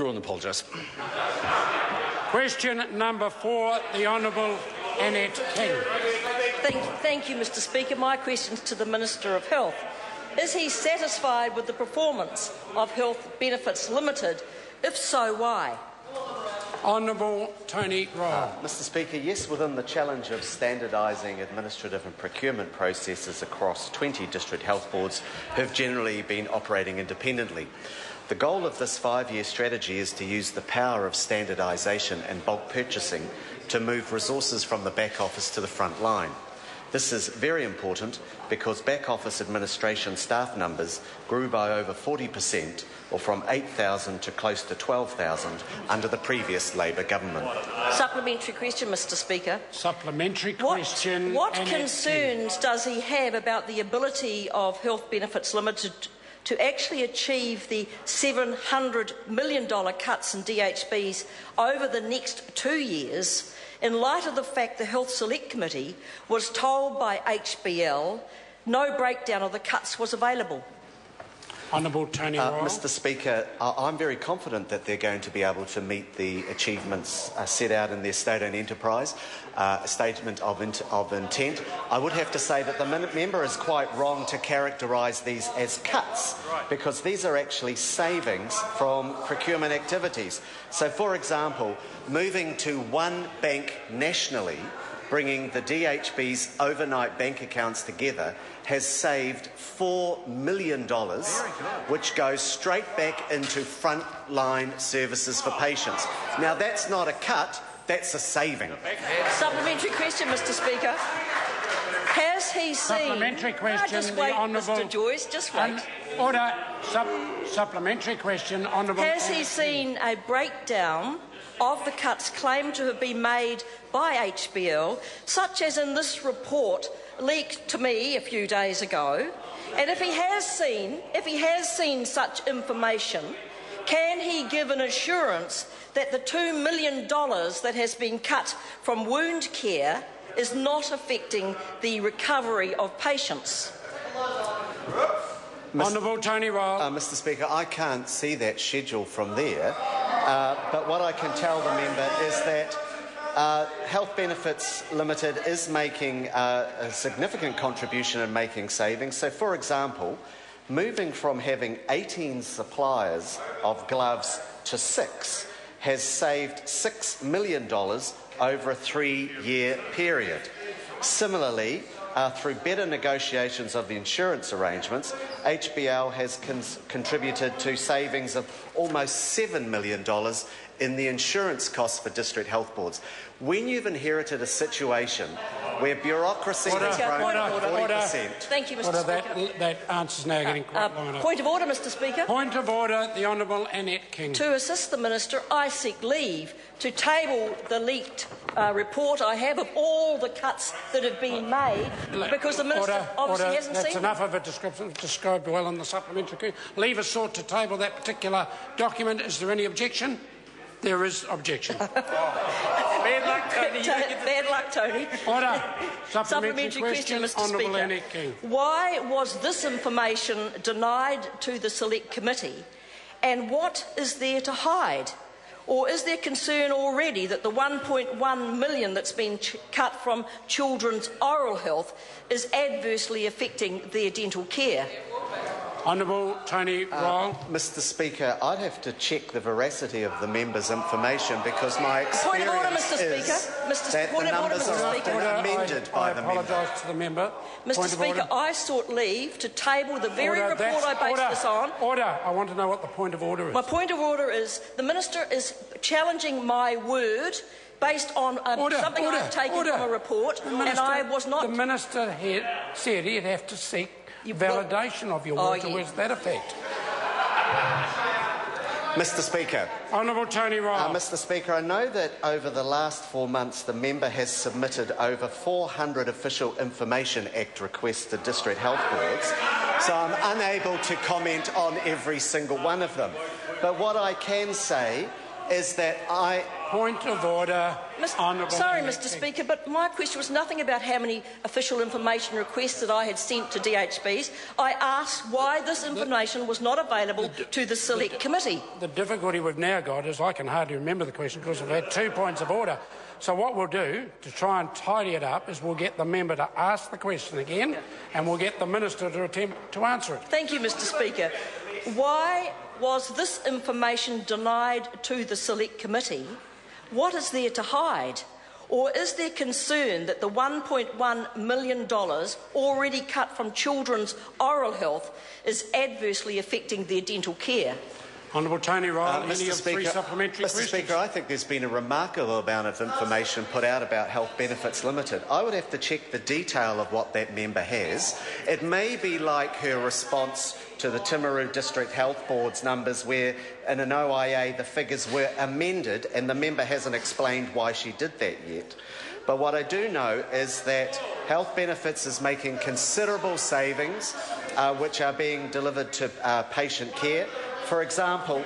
withdraw and apologise. Question number 4, the Honourable Annette King. Thank you, Mr Speaker. My question is to the Minister of Health. Is he satisfied with the performance of Health Benefits Ltd? If so, why? Honourable Tony Ryall. Mr Speaker, yes, within the challenge of standardising administrative and procurement processes across 20 district health boards who have generally been operating independently. The goal of this 5-year strategy is to use the power of standardisation and bulk purchasing to move resources from the back office to the front line. This is very important because back office administration staff numbers grew by over 40%, or from 8,000 to close to 12,000 under the previous Labour government. Supplementary question, Mr Speaker. Supplementary question. What concerns does he have about the ability of Health Benefits Ltd to actually achieve the $700 million cuts in DHBs over the next 2 years, in light of the fact the Health Select Committee was told by HBL no breakdown of the cuts was available? Honourable Tony Ryall. Mr Speaker, I'm very confident that they're going to be able to meet the achievements set out in their state-owned enterprise statement of intent. I would have to say that the member is quite wrong to characterise these as cuts, because these are actually savings from procurement activities. So, for example, moving to one bank nationally, bringing the DHB's overnight bank accounts together, has saved $4 million, which goes straight back into frontline services for patients. Now, that's not a cut, that's a saving. Supplementary question, Mr Speaker. Has he seen... Supplementary question, just wait, the Honourable... Mr Joyce, just wait. Order. Supplementary question, Honourable... Has he seen a breakdown of the cuts claimed to have been made by HBL, such as in this report leaked to me a few days ago? And if he has seen such information, can he give an assurance that the $2 million that has been cut from wound care is not affecting the recovery of patients? Honourable Tony Ryall. Mr Speaker, I can't see that schedule from there, but what I can tell the member is that Health Benefits Ltd is making a significant contribution in making savings. So, for example, moving from having 18 suppliers of gloves to 6 has saved $6 million over a 3-year period. Similarly, through better negotiations of the insurance arrangements, HBL has contributed to savings of almost $7 million in the insurance costs for district health boards. When you've inherited a situation where bureaucracy has grown 40%... Thank you, Mr Speaker. That answer's now getting quite long enough. Point of order, Mr Speaker. Point of order, the Honourable Annette King. To assist the Minister, I seek leave to table the leaked report I have of all the cuts that have been made, because the Minister obviously hasn't seen them. That's enough of a description, described well in the supplementary. Leave is sought to table that particular document. Is there any objection? There is objection. Bad luck, Tony. Bad luck, Tony. Order. Supplementary question, Mr Honourable Speaker. Annette King. Why was this information denied to the Select Committee, and what is there to hide? Or is there concern already that the $1.1 million that's been cut from children's oral health is adversely affecting their dental care? Honourable Tony Ryall. Mr Speaker, I'd have to check the veracity of the member's information, because my experience is that the numbers are often amended by the member. I apologise to the member. Mr Speaker, I sought leave to table the very report I based this on. Order. I want to know what the point of order is. My point of order is the Minister is challenging my word based on something I've taken from a report, and I was not... The Minister said he'd have to seek validation of your words. Or where's that effect? Mr Speaker. Honourable Tony Ryall. Mr Speaker, I know that over the last 4 months the member has submitted over 400 Official Information Act requests to district health boards, so I'm unable to comment on every single one of them. But what I can say is that Point of order. Sorry, Mr Speaker, but my question was nothing about how many official information requests that I had sent to DHBs. I asked why this information was not available to the Select Committee. The difficulty we've now got is I can hardly remember the question because we've had 2 points of order. So what we'll do to try and tidy it up is we'll get the member to ask the question again and we'll get the Minister to attempt to answer it. Thank you, Mr Speaker. Why was this information denied to the Select Committee? What is there to hide? Or is there concern that the $1.1 million already cut from children's oral health is adversely affecting their dental care? Honourable Tony Ryall, any of three supplementary questions? Mr Speaker, I think there's been a remarkable amount of information put out about Health Benefits Ltd. I would have to check the detail of what that member has. It may be like her response to the Timaru District Health Board's numbers where in an OIA the figures were amended and the member hasn't explained why she did that yet. But what I do know is that Health Benefits is making considerable savings which are being delivered to patient care. For example,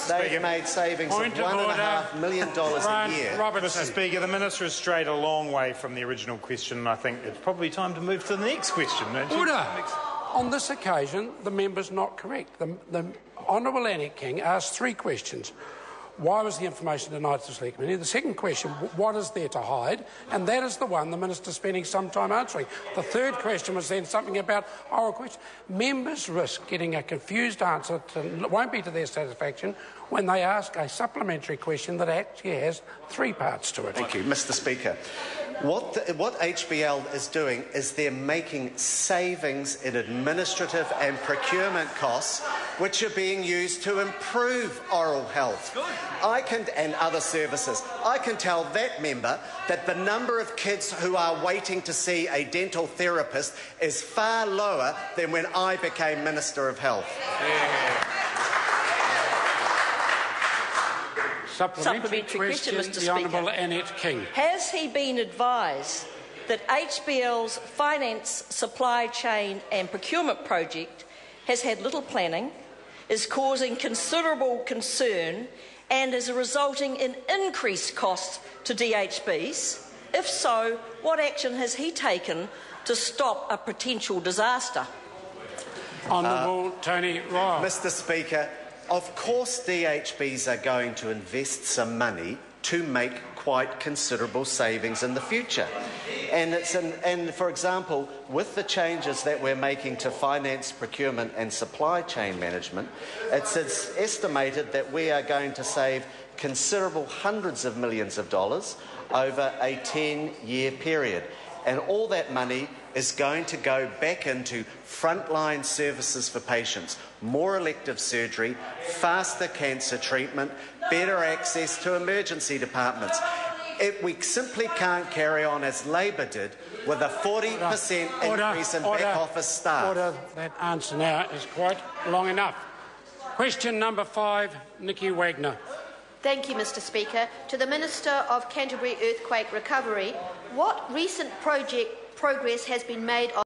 they've made savings of $1.5 million a year. Mr Speaker, the Minister has strayed a long way from the original question, and I think it's probably time to move to the next question. Order. On this occasion, the member's not correct. The Honourable Annette King asked 3 questions. Why was the information denied to the Select Committee? The second question, what is there to hide? And that is the one the Minister's spending some time answering. The third question was then something about oral questions. Members risk getting a confused answer that won't be to their satisfaction when they ask a supplementary question that actually has 3 parts to it. Thank you, Mr Speaker. What HBL is doing is they're making savings in administrative and procurement costs which are being used to improve oral health and other services. I can tell that member that the number of kids who are waiting to see a dental therapist is far lower than when I became Minister of Health. Supplementary question, Mr the Honourable Annette King. Has he been advised that HBL's finance, supply chain and procurement project has had little planning, is causing considerable concern and is resulting in increased costs to DHBs? If so, what action has he taken to stop a potential disaster? Honourable Tony Ryall. Mr Speaker, of course DHBs are going to invest some money to make quite considerable savings in the future. And for example, with the changes that we're making to finance, procurement and supply chain management, it's estimated that we are going to save considerable hundreds of millions of dollars over a 10-year period. And all that money is going to go back into frontline services for patients, more elective surgery, faster cancer treatment, better access to emergency departments. We simply can't carry on as Labor did with a 40% increase in back office staff. That answer now is quite long enough. Question number 5, Nikki Wagner. Thank you, Mr Speaker. To the Minister of Canterbury Earthquake Recovery, what recent progress has been made on